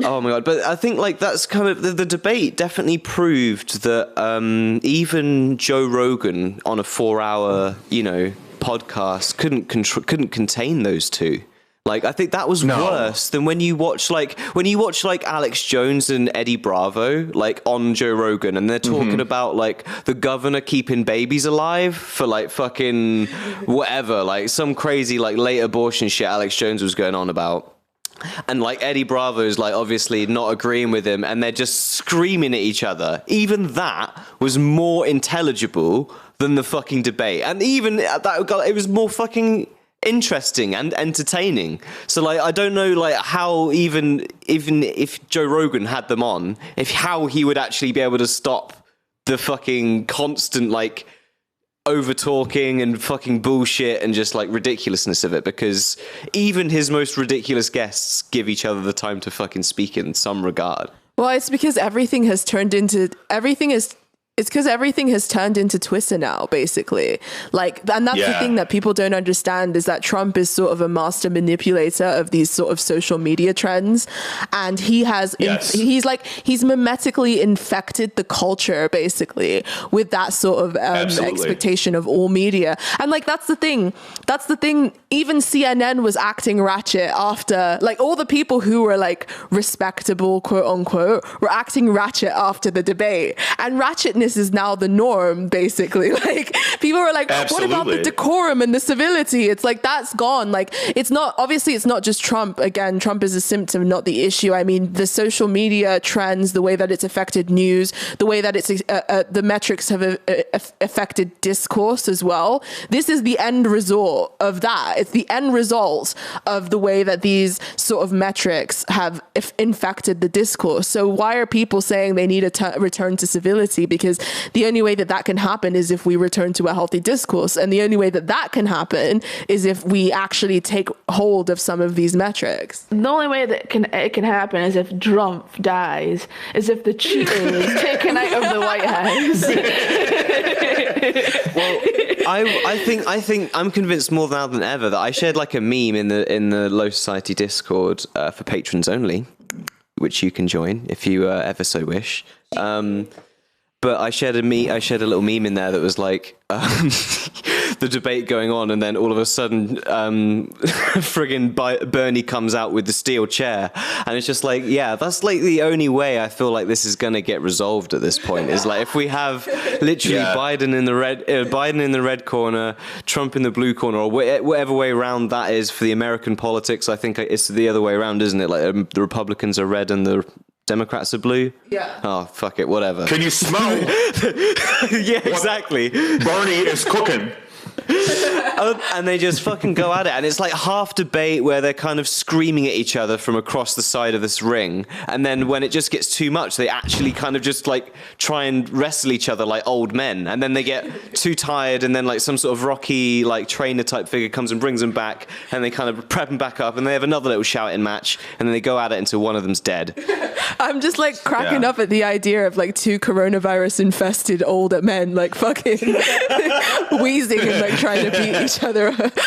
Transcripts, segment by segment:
Oh my God. But I think like that's kind of the debate definitely proved that even Joe Rogan on a 4-hour, podcast couldn't contain those two. Like, I think that was worse than when you watch like Alex Jones and Eddie Bravo, like on Joe Rogan, and they're talking about like the governor keeping babies alive for like fucking whatever, like some crazy like late abortion shit Alex Jones was going on about. And like Eddie Bravo is like obviously not agreeing with him, and they're just screaming at each other. Even that was more intelligible than the fucking debate, and even that it was more fucking interesting and entertaining. So like I don't know like how even if Joe Rogan had them on, how he would actually be able to stop the fucking constant like over talking and fucking bullshit and just like ridiculousness of it, because even his most ridiculous guests give each other the time to fucking speak in some regard. Well, it's because everything has turned into Twitter now, basically. Like, and that's the thing that people don't understand, is that Trump is sort of a master manipulator of these sort of social media trends. And he has, he's mimetically infected the culture, basically, with that sort of expectation of all media. And like, that's the thing. Even CNN was acting ratchet after, like, all the people who were like respectable, quote unquote, were acting ratchet after the debate. And ratchetness is now the norm, basically. Like, people are like, what about the decorum and the civility? It's like, that's gone. Like, it's not just Trump. Again, Trump is a symptom, not the issue. I mean, the social media trends, the way that it's affected news, the way that it's the metrics have affected discourse as well. This is the end result of that. It's the end result of the way that these sort of metrics have infected the discourse. So why are people saying they need a return to civility? Because the only way that can happen is if we return to a healthy discourse. And the only way that can happen is if we actually take hold of some of these metrics. The only way that it can happen is if Trump dies, is if the cheetah is taken out of the White House. Well, I think I'm convinced more now than ever that I shared like a meme in the Low Society Discord for patrons only, which you can join if you ever so wish. But I shared a little meme in there that was like the debate going on, and then all of a sudden, friggin' Bernie comes out with the steel chair, and it's just like, yeah, that's like the only way I feel like this is gonna get resolved at this point. Is like if we have literally Biden in the red corner, Trump in the blue corner, or whatever way around that is for the American politics. I think it's the other way around, isn't it? Like the Republicans are red and the Democrats are blue? Yeah. Oh, fuck it, whatever. Can you smell? Yeah, exactly. Bernie is cooking. And they just fucking go at it, and it's like half debate where they're kind of screaming at each other from across the side of this ring, and then when it just gets too much, they actually kind of just like try and wrestle each other like old men, and then they get too tired, and then like some sort of Rocky like trainer type figure comes and brings them back, and they kind of prep them back up, and they have another little shouting match, and then they go at it until one of them's dead. I'm just like cracking up at the idea of like two coronavirus infested older men like fucking wheezing and like trying to beat each other up.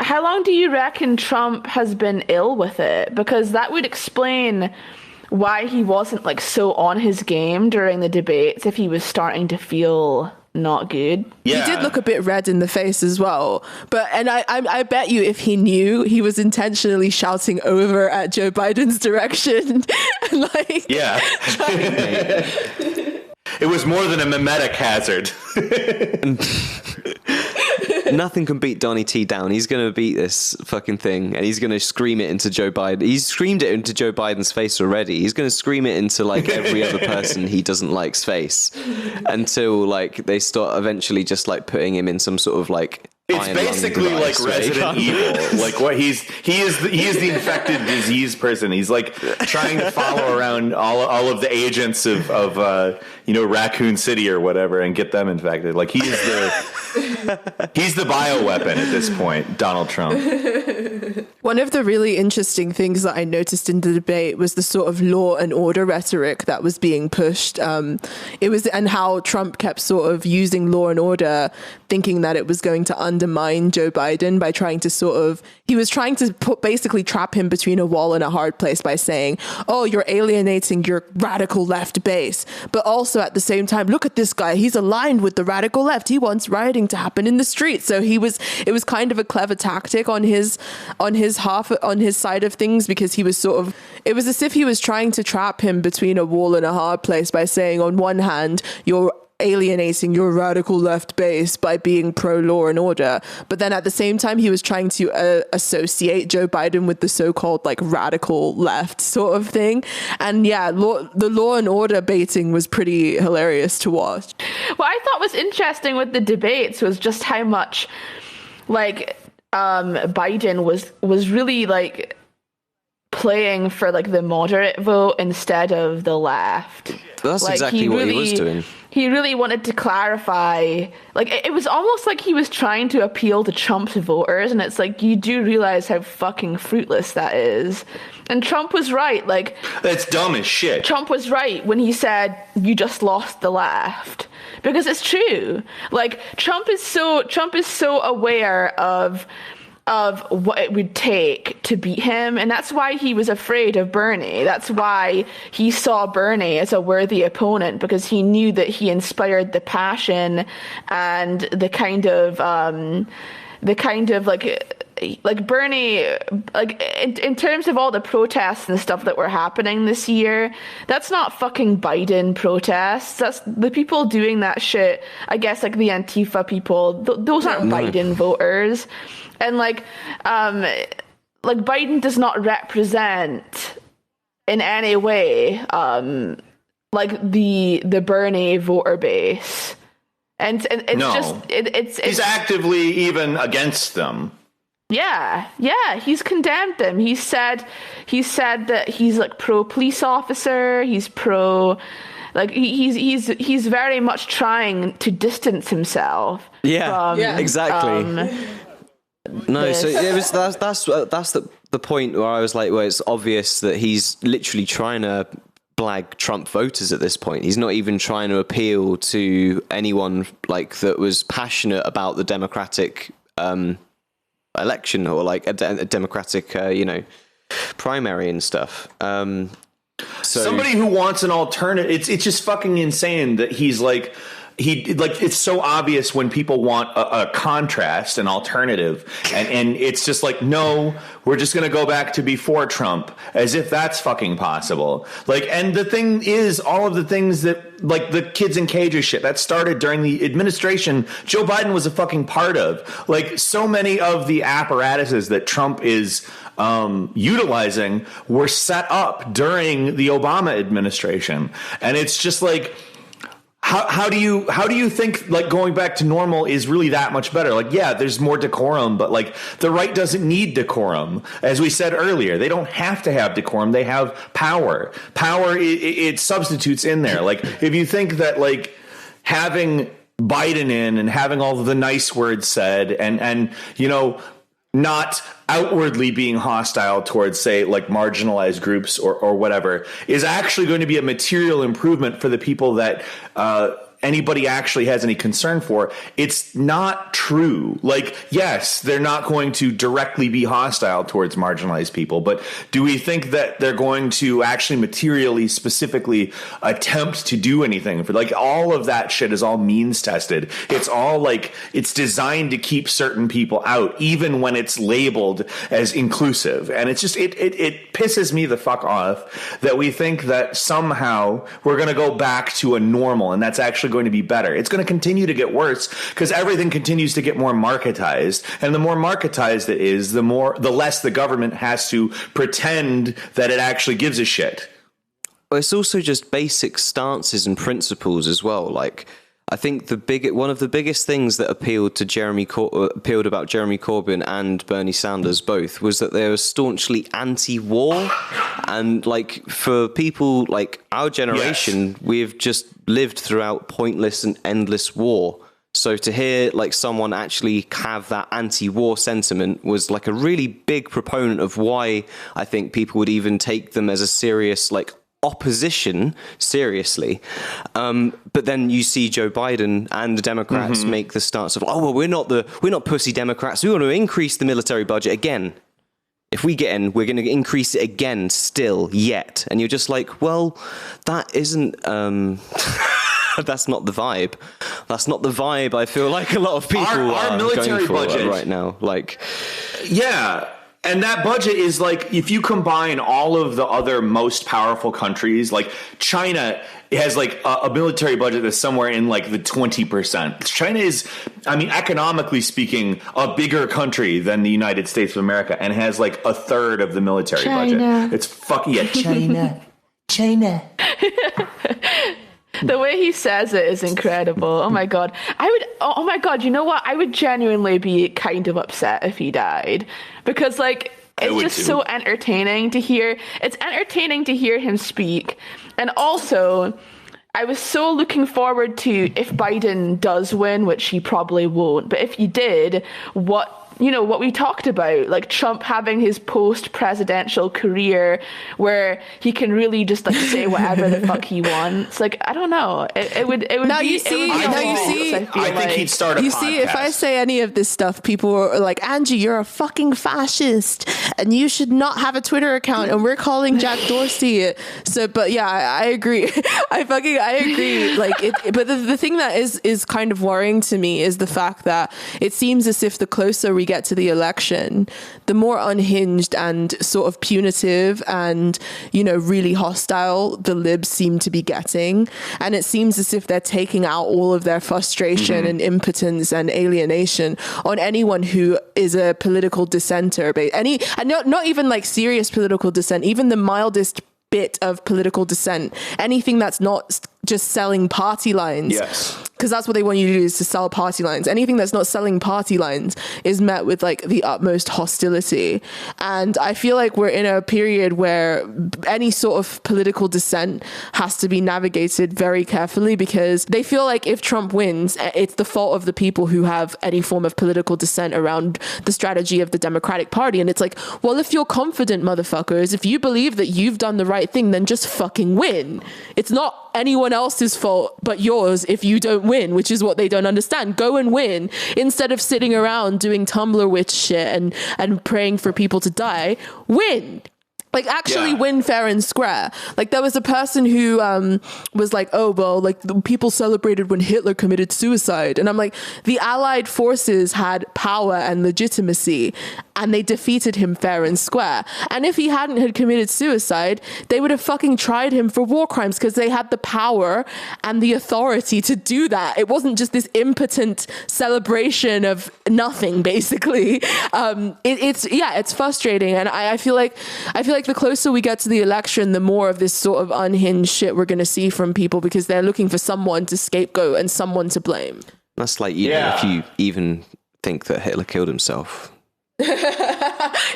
How long do you reckon Trump has been ill with it? Because that would explain why he wasn't like so on his game during the debates if he was starting to feel not good. Yeah. He did look a bit red in the face as well. And I bet you if he knew, he was intentionally shouting over at Joe Biden's direction. And like, yeah. It was more than a mimetic hazard. Nothing can beat Donnie T down. He's going to beat this fucking thing, and he's going to scream it into Joe Biden. He's screamed it into Joe Biden's face already. He's going to scream it into like every other person he doesn't like's face until like they start eventually just like putting him in some sort of like. It's basically like Resident Evil. Like what he is the infected disease person. He's like trying to follow around all of the agents of Raccoon City or whatever and get them infected. Like he's the bioweapon at this point, Donald Trump. One of the really interesting things that I noticed in the debate was the sort of law and order rhetoric that was being pushed. And how Trump kept sort of using law and order, thinking that it was going to undermine Joe Biden by trying to he was trying to basically trap him between a wall and a hard place by saying, oh, you're alienating your radical left base. But also at the same time, look at this guy. He's aligned with the radical left. He wants rioting to happen in the streets. So it was kind of a clever tactic on his side of things, because he was it was as if he was trying to trap him between a wall and a hard place by saying, on one hand, you're alienating your radical left base by being pro law and order, but then at the same time he was trying to associate Joe Biden with the so-called like radical left sort of thing. And the law and order baiting was pretty hilarious to watch. What I thought was interesting with the debates was just how much like Biden was really like playing for like the moderate vote instead of the left. That's like, exactly what he was doing. He really wanted to clarify, like it was almost like he was trying to appeal to Trump's voters, and it's like, you do realize how fucking fruitless that is. And Trump was right, like that's dumb as shit. Trump was right when he said you just lost the left, because it's true. Like Trump is so aware of what it would take to beat him, and that's why he was afraid of Bernie. That's why he saw Bernie as a worthy opponent, because he knew that he inspired the passion and the kind of like Bernie, like in terms of all the protests and stuff that were happening this year, that's not fucking Biden protests. That's the people doing that shit. I guess like the Antifa people. Those aren't Biden voters. And like Biden does not represent in any way like the Bernie voter base, and it's he's actively even against them. Yeah, he's condemned them. He said that he's like pro police officer. He's pro. Like he's very much trying to distance himself. Exactly. No, so it was that's the point where I was like, well, it's obvious that he's literally trying to blag Trump voters at this point. He's not even trying to appeal to anyone like that was passionate about the Democratic election, or like a Democratic, primary and stuff. So somebody who wants an alternative, it's just fucking insane that he's like. It's so obvious when people want a contrast, an alternative, and it's just like, no, we're just going to go back to before Trump, as if that's fucking possible. Like, and the thing is, all of the things that, like the kids in cages shit, that started during the administration Joe Biden was a fucking part of. Like, so many of the apparatuses that Trump is utilizing were set up during the Obama administration. And it's just like, How do you think like going back to normal is really that much better? Like, yeah, there's more decorum, but like the right doesn't need decorum. As we said earlier, they don't have to have decorum. They have power. Power, it substitutes in there. Like, if you think that like having Biden in and having all of the nice words said and not outwardly being hostile towards, say, like marginalized groups or whatever, is actually going to be a material improvement for the people that anybody actually has any concern for. It's not true. Like, yes, they're not going to directly be hostile towards marginalized people, but do we think that they're going to actually materially, specifically attempt to do anything? For like, all of that shit is all means tested. It's all like, it's designed to keep certain people out, even when it's labeled as inclusive. And it's just, it pisses me the fuck off that we think that somehow we're going to go back to a normal, and that's actually going to be better. It's going to continue to get worse because everything continues to get more marketized, and the more marketized it is, the less the government has to pretend that it actually gives a shit. Well, it's also just basic stances and principles as well. Like, I think one of the biggest things that appealed about Jeremy Corbyn and Bernie Sanders both was that they were staunchly anti-war, and like for people like our generation, we've just lived throughout pointless and endless war. So to hear like someone actually have that anti-war sentiment was like a really big proponent of why I think people would even take them as a serious like opposition seriously. But then you see Joe Biden and the Democrats make the stance of, oh, well, we're not pussy Democrats. We want to increase the military budget again. If we get in, we're going to increase it again still yet. And you're just like, well, that isn't... that's not the vibe. That's not the vibe I feel like a lot of people our military going for budget right now. Like, yeah. And that budget is like, if you combine all of the other most powerful countries, like China has like a military budget that's somewhere in like the 20%. China is, I mean, economically speaking, a bigger country than the United States of America and has like a third of the military budget. It's fucking, yeah, China. The way he says it is incredible. Oh my God. Oh my God. You know what? I would genuinely be kind of upset if he died, because like, it's just so entertaining to hear. It's entertaining to hear him speak. And also, I was so looking forward to, if Biden does win, which he probably won't, but if he did, what we talked about, like Trump having his post-presidential career where he can really just like say whatever the fuck he wants. Like, I don't know. It would now be, you see, I think he'd start a you podcast. See, if I say any of this stuff, people are like, Angie, you're a fucking fascist and you should not have a Twitter account and we're calling Jack Dorsey. So, but yeah, I agree. I agree. Like, but the thing that is kind of worrying to me is the fact that it seems as if the closer we get to the election, the more unhinged and sort of punitive and, really hostile the libs seem to be getting. And it seems as if they're taking out all of their frustration and impotence and alienation on anyone who is a political dissenter. And not even like serious political dissent, even the mildest bit of political dissent, anything that's not just selling party lines. Yes. Because that's what they want you to do, is to sell party lines. Anything that's not selling party lines is met with like the utmost hostility. And I feel like we're in a period where any sort of political dissent has to be navigated very carefully, because they feel like if Trump wins, it's the fault of the people who have any form of political dissent around the strategy of the Democratic Party. And it's like, well, if you're confident, motherfuckers, if you believe that you've done the right thing, then just fucking win. It's not anyone else's fault but yours if you don't win, which is what they don't understand. Go and win instead of sitting around doing Tumblr witch shit and praying for people to die. Win. Like, actually win fair and square. Like, there was a person who was like, oh, well, like, the people celebrated when Hitler committed suicide. And I'm like, the Allied forces had power and legitimacy, and they defeated him fair and square. And if he hadn't had committed suicide, they would have fucking tried him for war crimes, because they had the power and the authority to do that. It wasn't just this impotent celebration of nothing, basically. It's frustrating. And I feel like the closer we get to the election, the more of this sort of unhinged shit we're going to see from people, because they're looking for someone to scapegoat and someone to blame. That's like, if you even think that Hitler killed himself.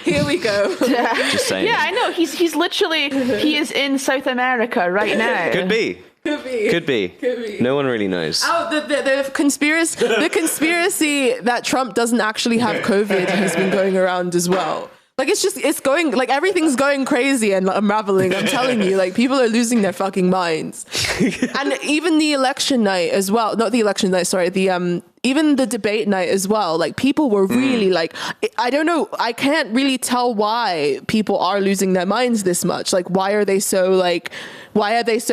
Here we go. Just saying. Yeah, I know. He's literally, he is in South America right now. Could be. No one really knows. Oh, the conspiracy that Trump doesn't actually have COVID has been going around as well. Like, it's going, like, everything's going crazy and unraveling. I'm telling you, like, people are losing their fucking minds. And even the election night as well, not the election night, sorry, even the debate night as well, like, people were really like, I don't know, I can't really tell why people are losing their minds this much. Like, why are they so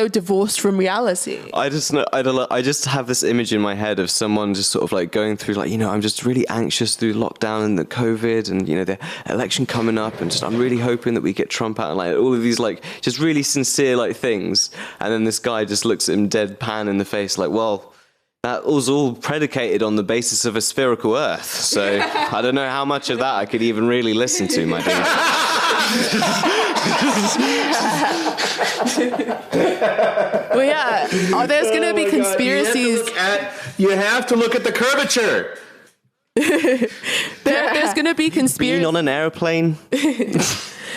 divorced from reality? I just have this image in my head of someone just sort of like going through, like, I'm just really anxious through lockdown and the COVID and, the election coming up, and just, I'm really hoping that we get Trump out, and like all of these like just really sincere like things. And then this guy just looks at him deadpan in the face like, well, that was all predicated on the basis of a spherical Earth. So I don't know how much of that I could even really listen to, my dude. Well, yeah. Oh, there's going to be conspiracies. You have to look at the curvature. There's going to be conspiracies. Being on an airplane.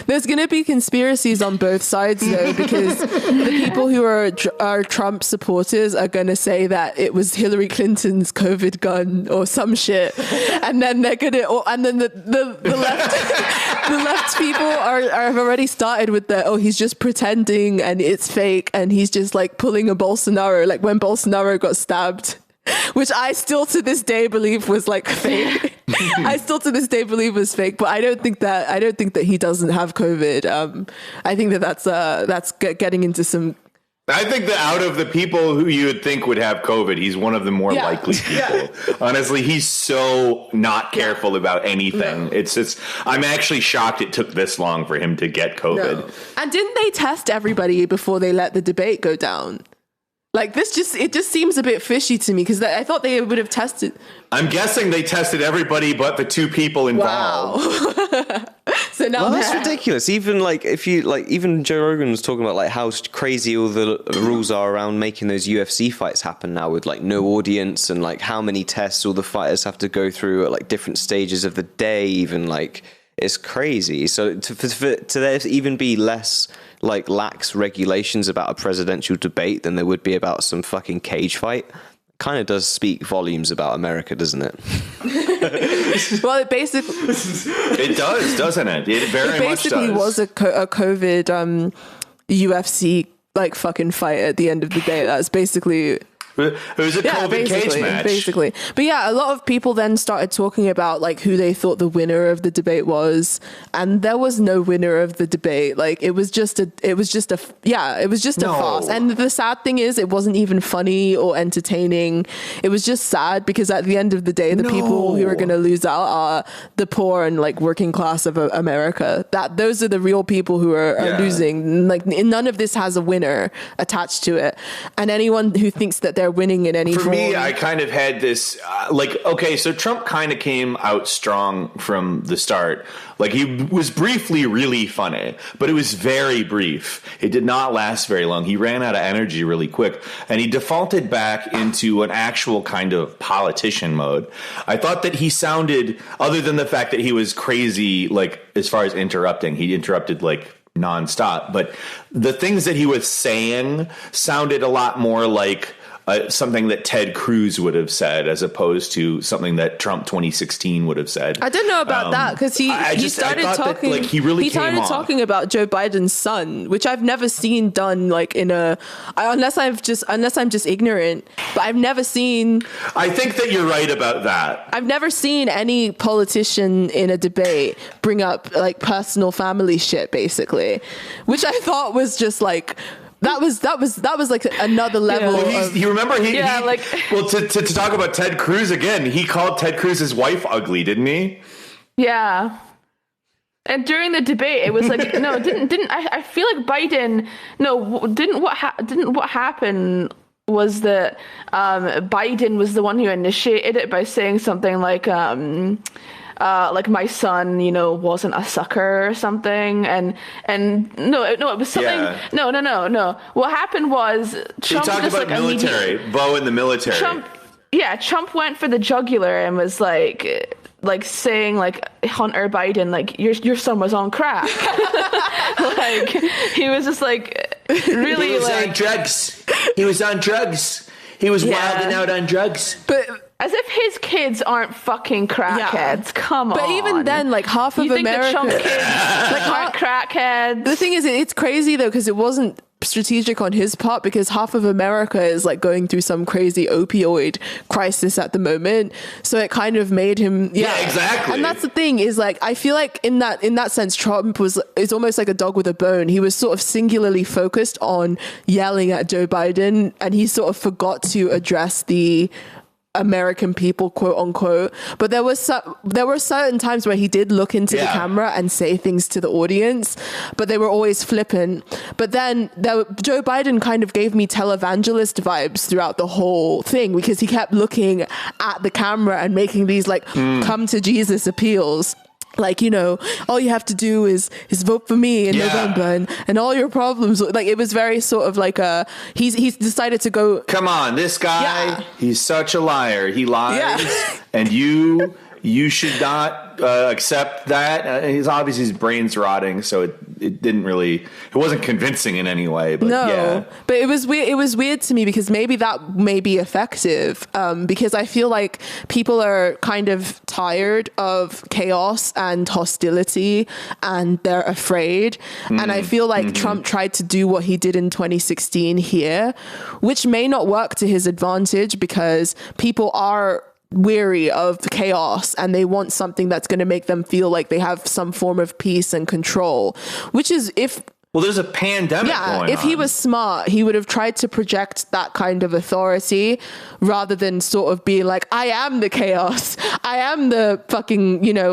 There's going to be conspiracies on both sides, though, because the people who are Trump supporters are going to say that it was Hillary Clinton's COVID gun or some shit, and then they're going to, and then the left, the left people have already started with he's just pretending and it's fake, and he's just like pulling a Bolsonaro, like when Bolsonaro got stabbed. Which I still to this day believe was like fake. I still to this day believe was fake, but I don't think that he doesn't have COVID. I think that's getting into some. I think that out of the people who you would think would have COVID, he's one of the more likely people. Yeah. Honestly, he's so not careful about anything. No. I'm actually shocked it took this long for him to get COVID. No. And didn't they test everybody before they let the debate go down? Like it just seems a bit fishy to me because I thought they would have tested. I'm guessing they tested everybody but the two people involved. Wow. So now that's ridiculous. Even even Joe Rogan was talking about like how crazy all the rules are around making those UFC fights happen now with like no audience and like how many tests all the fighters have to go through at like different stages of the day. Even like it's crazy. So to there even be less like lax regulations about a presidential debate than there would be about some fucking cage fight kind of does speak volumes about America, doesn't it? Well, it basically it does, doesn't it? It very much does. Basically was a COVID UFC like fucking fight at the end of the day. That's basically. It was a COVID cage match. Basically. But yeah, a lot of people then started talking about like who they thought the winner of the debate was. And there was no winner of the debate. Like it was just a farce. And the sad thing is it wasn't even funny or entertaining. It was just sad because at the end of the day, the people who are going to lose out are the poor and like working class of America. Those are the real people who are losing. Like none of this has a winner attached to it. And anyone who thinks that they're winning in any form. For me, I kind of had this, so Trump kind of came out strong from the start. Like he was briefly really funny, but it was very brief. It did not last very long. He ran out of energy really quick and he defaulted back into an actual kind of politician mode. I thought that he sounded, other than the fact that he was crazy, like as far as interrupting, he interrupted like nonstop, but the things that he was saying sounded a lot more like something that Ted Cruz would have said as opposed to something that Trump 2016 would have said. I don't know about that because he started talking. That, like, he started talking about Joe Biden's son, which I've never seen done like unless I'm just ignorant. But I've never seen. I think that you're right about that. I've never seen any politician in a debate bring up like personal family shit, basically, which I thought was just like. That was like another level. To talk about Ted Cruz again, he called Ted Cruz's wife ugly, didn't he? Yeah. And during the debate, it was like I feel like Biden what happened was that Biden was the one who initiated it by saying something like my son, wasn't a sucker or something. And no, it was something. Yeah. No. What happened was Trump talked about military, Bo in the military. Trump went for the jugular and was like saying like Hunter Biden, like your son was on crack. Like he was just like really he was on drugs. He was on drugs. He was wilding out on drugs. But as if his kids aren't fucking crackheads. Yeah. Come on. But even then, like half of America, the Trump kids aren't crackheads. The thing is, it's crazy though because it wasn't strategic on his part because half of America is like going through some crazy opioid crisis at the moment. So it kind of made him, exactly. And that's the thing is like I feel like in that sense, Trump is almost like a dog with a bone. He was sort of singularly focused on yelling at Joe Biden, and he sort of forgot to address the American people, quote unquote. But there were certain times where he did look into the camera and say things to the audience, but they were always flippant. But then Joe Biden kind of gave me televangelist vibes throughout the whole thing because he kept looking at the camera and making these like come to Jesus appeals. Like, all you have to do is vote for me in November and all your problems. Like, it was very sort of like he's decided to go. Come on, this guy, he's such a liar. He lies and you should not accept that. He's obviously his brain's rotting, so it wasn't convincing in any way. But no, but it was weird. It was weird to me because maybe that may be effective. Because I feel like people are kind of tired of chaos and hostility, and they're afraid. And I feel like Trump tried to do what he did in 2016 here, which may not work to his advantage because people are weary of chaos and they want something that's going to make them feel like they have some form of peace and control, which is there's a pandemic going on. If he was smart, he would have tried to project that kind of authority rather than sort of be like, I am the chaos. I am the fucking, maybe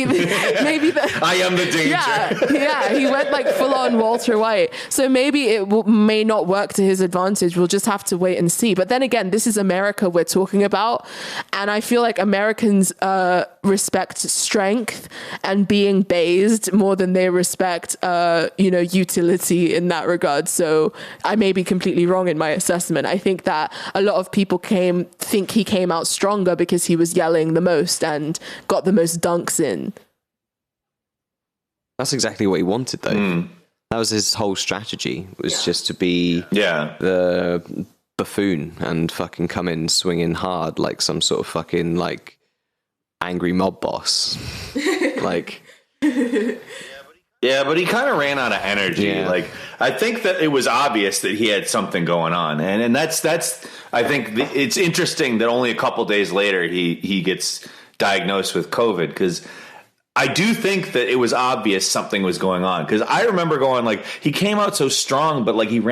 I am the danger. Yeah. He went like full on Walter White. So maybe it may not work to his advantage. We'll just have to wait and see. But then again, this is America we're talking about. And I feel like Americans respect strength and being based more than they respect, utility in that regard. So I may be completely wrong in my assessment. I think that a lot of people think he came out stronger because he was yelling the most and got the most dunks in. That's exactly what he wanted, though. That was his whole strategy, was just to be the buffoon and fucking come in swinging hard like some sort of fucking like angry mob boss. Like... Yeah, but he kind of ran out of energy. Yeah. Like, I think that it was obvious that he had something going on, and that's I think it's interesting that only a couple days later he gets diagnosed with COVID, because I do think that it was obvious something was going on, because I remember going like, he came out so strong, but like it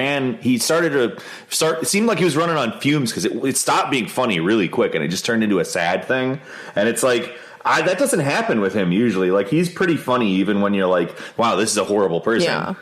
seemed like he was running on fumes, because it stopped being funny really quick and it just turned into a sad thing, and it's like. That doesn't happen with him usually. Like, he's pretty funny even when you're like, wow, this is a horrible person. Yeah.